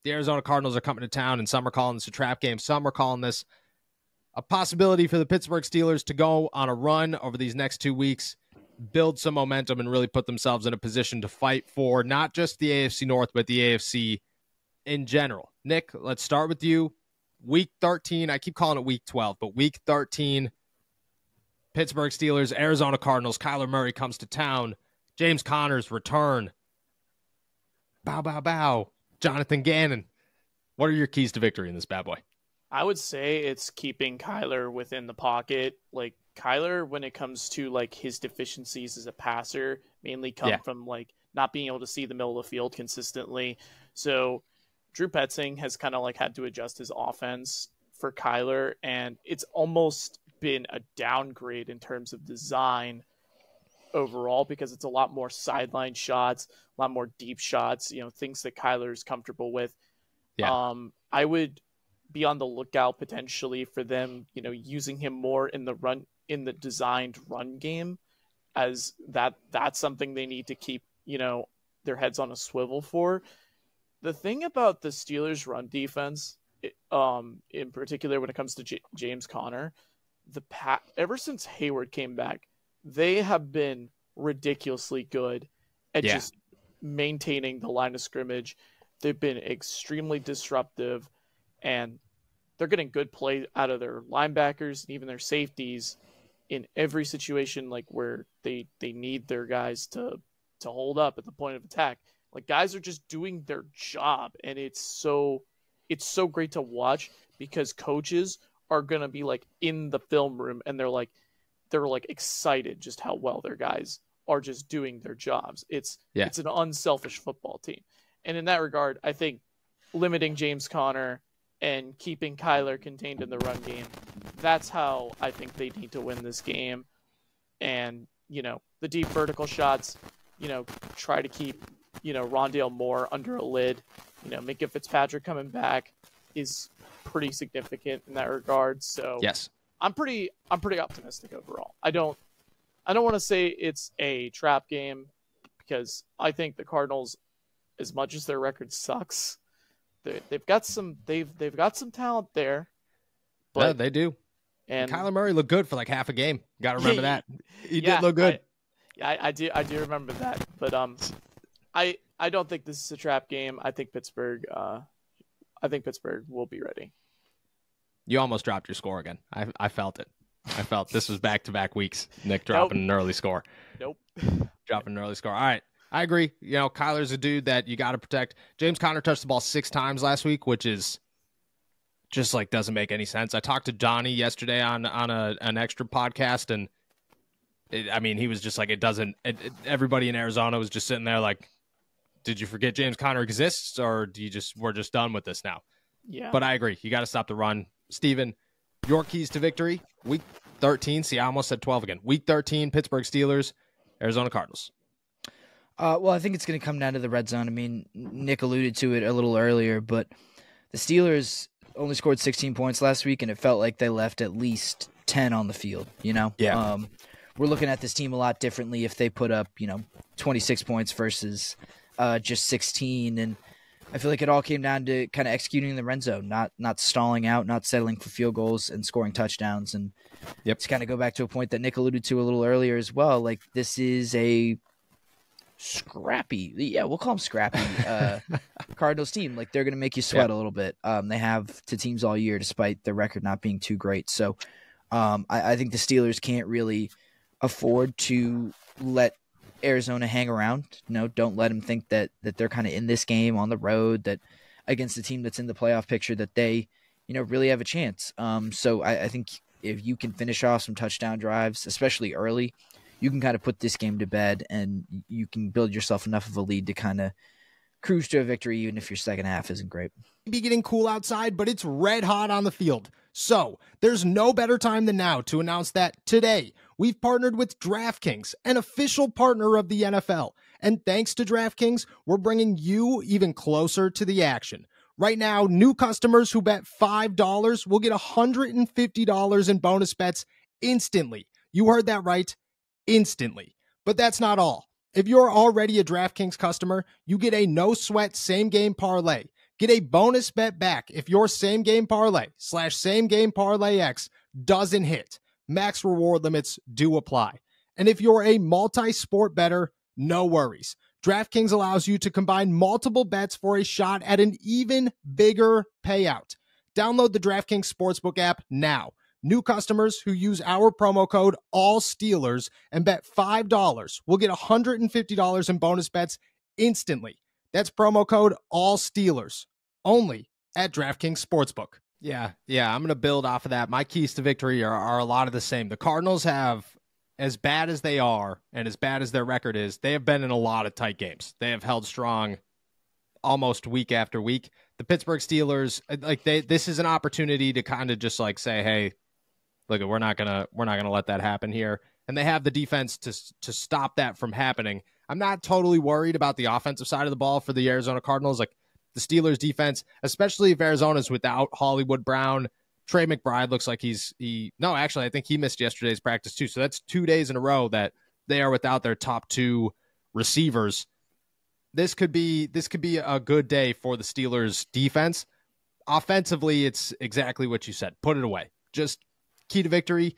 the Arizona Cardinals are coming to town, and some are calling this a trap game. Some are calling this a possibility for the Pittsburgh Steelers to go on a run over these next 2 weeks, build some momentum, and really put themselves in a position to fight for not just the AFC North, but the AFC in general. Nick, let's start with you. Week 13, I keep calling it Week 12, but Week 13, Pittsburgh Steelers, Arizona Cardinals, Kyler Murray comes to town, James Conner's return. Bow, bow, bow. Jonathan Gannon. What are your keys to victory in this bad boy? I would say it's keeping Kyler within the pocket. Like, Kyler, when it comes to like his deficiencies as a passer, mainly come from like not being able to see the middle of the field consistently. So Drew Petzing has kind of like had to adjust his offense for Kyler, and it's almost been a downgrade in terms of design overall, because it's a lot more sideline shots, a lot more deep shots, things that Kyler is comfortable with. I would be on the lookout potentially for them, using him more in the designed run game, as that's something they need to keep, their heads on a swivel for. The thing about the Steelers' run defense, in particular when it comes to James Conner, ever since Hayward came back, they have been ridiculously good at just maintaining the line of scrimmage. They've been extremely disruptive, and they're getting good play out of their linebackers and even their safeties in every situation, like where they need their guys to hold up at the point of attack. Like, guys are just doing their job, and it's so great to watch, because coaches are going to be like in the film room, and they're like excited just how well their guys are just doing their jobs. It's an unselfish football team. And in that regard, I think limiting James Conner and keeping Kyler contained in the run game, that's how I think they need to win this game. And, the deep vertical shots, try to keep, Rondale Moore under a lid. Minka Fitzpatrick coming back is pretty significant in that regard. So yes, I'm pretty optimistic overall. I don't want to say it's a trap game, because I think the Cardinals, as much as their record sucks, they've got some talent there. But, yeah, they do. And Kyler Murray looked good for like half a game. Got to remember that. He did look good. I do remember that. But I don't think this is a trap game. I think Pittsburgh will be ready. You almost dropped your score again. I felt it. I felt this was back-to-back weeks. Nick dropping an early score. Nope. Dropping an early score. All right. I agree. Kyler's a dude that you got to protect. James Conner touched the ball 6 times last week, which is just like doesn't make any sense. I talked to Johnny yesterday on an extra podcast, and he was just like, everybody in Arizona was just sitting there like, did you forget James Conner exists, or we're just done with this now? Yeah. But I agree. You got to stop the run. Steven, your keys to victory, Week 13. See, I almost said 12 again. Week 13, Pittsburgh Steelers, Arizona Cardinals. Well, I think it's going to come down to the red zone. Nick alluded to it a little earlier, but the Steelers only scored 16 points last week, and it felt like they left at least 10 on the field, Yeah. We're looking at this team a lot differently if they put up, 26 points versus just 16, and I feel like it all came down to kind of executing in the red zone, not stalling out, not settling for field goals and scoring touchdowns. And to kind of go back to a point that Nick alluded to a little earlier as well, like this is a scrappy, we'll call them scrappy, Cardinals team. Like, they're going to make you sweat a little bit. They have to teams all year, despite their record not being too great. So I think the Steelers can't really afford to let Arizona hang around. Don't let them think that they're kind of in this game on the road, that against a team that's in the playoff picture, that they, really have a chance. So I think if you can finish off some touchdown drives, especially early, you can kind of put this game to bed, and you can build yourself enough of a lead to kind of cruise to a victory, even if your second half isn't great. Be getting cool outside, but it's red hot on the field. So there's no better time than now to announce that today we've partnered with DraftKings, an official partner of the NFL. And thanks to DraftKings, we're bringing you even closer to the action. Right now, new customers who bet $5 will get $150 in bonus bets instantly. You heard that right, instantly. But that's not all. If you're already a DraftKings customer, you get a no-sweat same-game parlay. Get a bonus bet back if your same game parlay / same game parlay X doesn't hit. Max reward limits do apply. And if you're a multi-sport bettor, no worries. DraftKings allows you to combine multiple bets for a shot at an even bigger payout. Download the DraftKings Sportsbook app now. New customers who use our promo code ALLSteelers and bet $5 will get $150 in bonus bets instantly. That's promo code ALLSteelers, only at DraftKings Sportsbook. Yeah, I'm going to build off of that. My keys to victory are a lot of the same. The Cardinals have, as bad as they are and as bad as their record is, they have been in a lot of tight games. They have held strong almost week after week. The Pittsburgh Steelers, this is an opportunity to kind of just like say, hey, look, we're not gonna let that happen here. And they have the defense to stop that from happening. I'm not totally worried about the offensive side of the ball for the Arizona Cardinals. Like the Steelers defense, especially if Arizona's without Hollywood Brown. Trey McBride looks like I think he missed yesterday's practice too. So that's 2 days in a row that they are without their top two receivers. This could be a good day for the Steelers defense. Offensively, it's exactly what you said. Put it away. Just key to victory.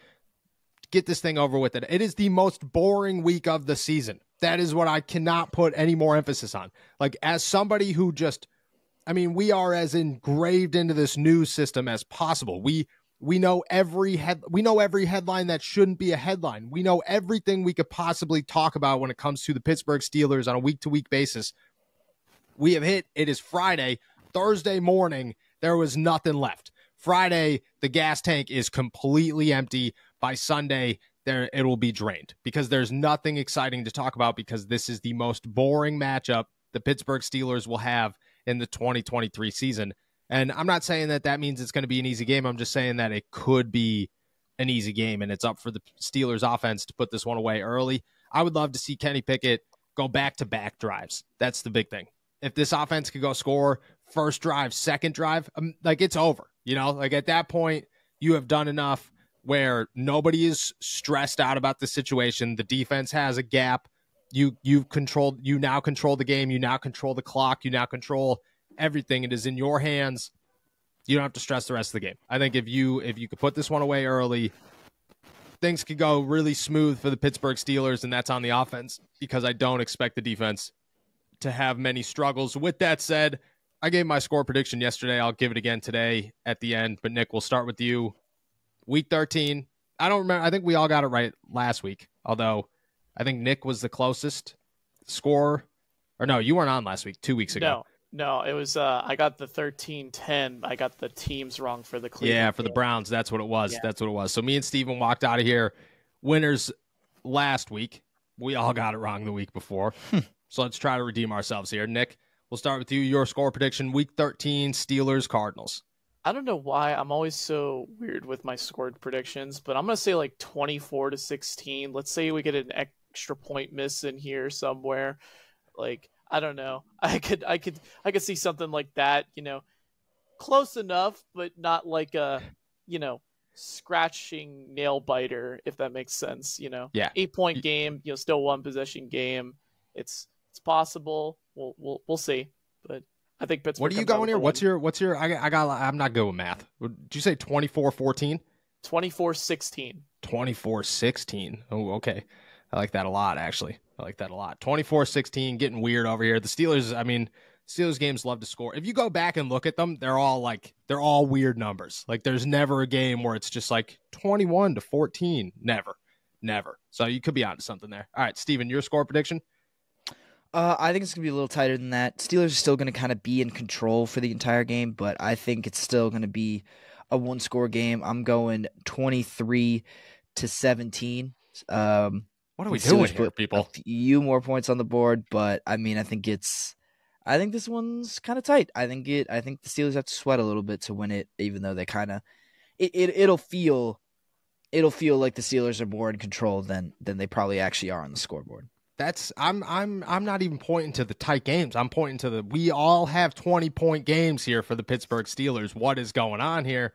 Get this thing over with. It is the most boring week of the season. That is what I cannot put any more emphasis on. Like, as somebody who we are as engraved into this news system as possible. We know every headline that shouldn't be a headline. We know everything we could possibly talk about when it comes to the Pittsburgh Steelers on a week-to-week basis. We have hit. It is Friday. Thursday morning, there was nothing left. Friday, the gas tank is completely empty. By Sunday, it will be drained because there's nothing exciting to talk about because this is the most boring matchup the Pittsburgh Steelers will have in the 2023 season. And I'm not saying that means it's going to be an easy game. I'm just saying that it could be an easy game, and it's up for the Steelers offense to put this one away early. I would love to see Kenny Pickett go back-to-back drives. That's the big thing. If this offense could go score first drive, second drive, it's over. At that point, you have done enough where nobody is stressed out about the situation. The defense has a gap. You now control the game. You now control the clock. You now control everything. It is in your hands. You don't have to stress the rest of the game. I think if you could put this one away early, things could go really smooth for the Pittsburgh Steelers, and that's on the offense because I don't expect the defense to have many struggles. With that said, I gave my score prediction yesterday. I'll give it again today at the end, but Nick, we'll start with you. Week 13. I don't remember. I think we all got it right last week, although I think Nick was the closest score. Or no, you weren't on last week, 2 weeks ago. No, it was I got the 13-10. I got the teams wrong for the Cleveland. Yeah, for the Browns. That's what it was. Yeah. That's what it was. So me and Steven walked out of here winners last week. We all got it wrong the week before. So let's try to redeem ourselves here. Nick, we'll start with you. Your score prediction, Week 13, Steelers, Cardinals. I don't know why I'm always so weird with my scored predictions, but I'm going to say 24-16. Let's say we get an extra point miss in here somewhere. I don't know. I could see something like that, close enough, but not like a, scratching nail biter, if that makes sense, Yeah. 8-point game, still one possession game. It's possible. We'll see, but I think Pittsburgh. What are you going here? What's your? I'm not good with math. Did you say 24-14? 24-16. 24-16. Oh, okay. I like that a lot, actually. I like that a lot. 24-16, getting weird over here. The Steelers, Steelers games love to score. If you go back and look at them, they're all weird numbers. There's never a game where it's just 21-14. Never. So you could be onto something there. All right, Steven, your score prediction? I think it's going to be a little tighter than that. Steelers are still going to kind of be in control for the entire game, but I think it's still going to be a one-score game. I'm going 23-17. What are we doing here, people? A few more points on the board, but I think this one's kind of tight. I think the Steelers have to sweat a little bit to win it, even though they kind of it'll feel like the Steelers are more in control than they probably actually are on the scoreboard. I'm not even pointing to the tight games. I'm pointing to we all have 20-point games here for the Pittsburgh Steelers. What is going on here?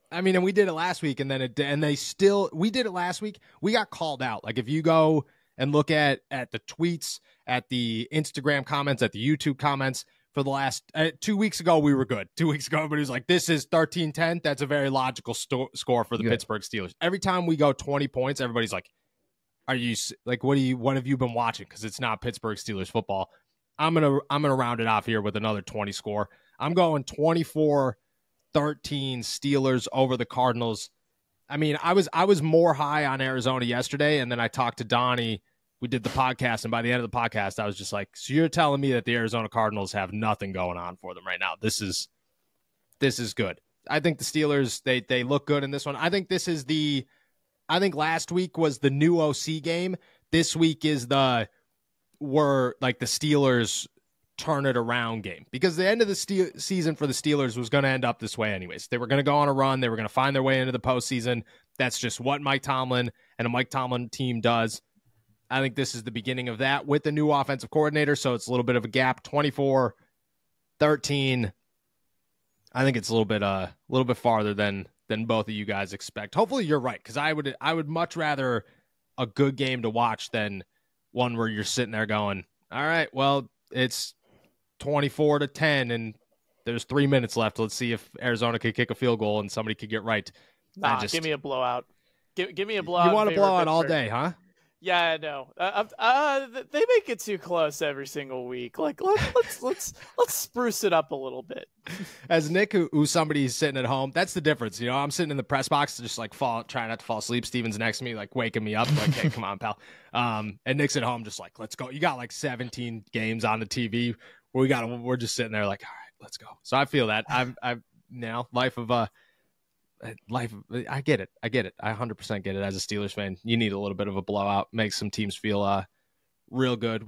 And we did it last week, and we did it last week. We got called out. If you go and look at the tweets, at the Instagram comments, at the YouTube comments, for the last 2 weeks ago, we were good. 2 weeks ago, everybody was like, this is 13-10. That's a very logical score for the Pittsburgh Steelers. Every time we go 20 points, everybody's like, are you like, what have you been watching? Because it's not Pittsburgh Steelers football. I'm gonna round it off here with another 20 score. I'm going 24-13 Steelers over the Cardinals. I mean, I was more high on Arizona yesterday, and then I talked to Donnie. We did the podcast, and by the end of the podcast, I was just like, so you're telling me that the Arizona Cardinals have nothing going on for them right now? This is good. I think the Steelers, they look good in this one. I think last week was the new OC game. This week is the Steelers turn it around game, because the end of the season for the Steelers was going to end up this way anyways. They were going to go on a run. They were going to find their way into the postseason. That's just what Mike Tomlin and a Mike Tomlin team does. I think this is the beginning of that with the new offensive coordinator, so it's a little bit of a gap. 24-13. I think it's a little bit farther than both of you guys expect. Hopefully you're right, because I would much rather a good game to watch than one where you're sitting there going, all right, well, it's 24-10 and there's 3 minutes left. Let's see if Arizona could kick a field goal and somebody could get right. Nah, give me a blowout. Give me a blowout. You want to blow out all day, huh? Yeah, I know. They make it too close every single week. Like, let's spruce it up a little bit. As Nick, who's somebody sitting at home, that's the difference. You know, I'm sitting in the press box, just like trying not to fall asleep. Steven's next to me, like waking me up, like, hey, come on, pal. And Nick's at home, just like, let's go. You got like 17 games on the TV. We're just sitting there, like, all right, let's go. So I feel that I get it. I 100% get it. As a Steelers fan, you need a little bit of a blowout, make some teams feel real good.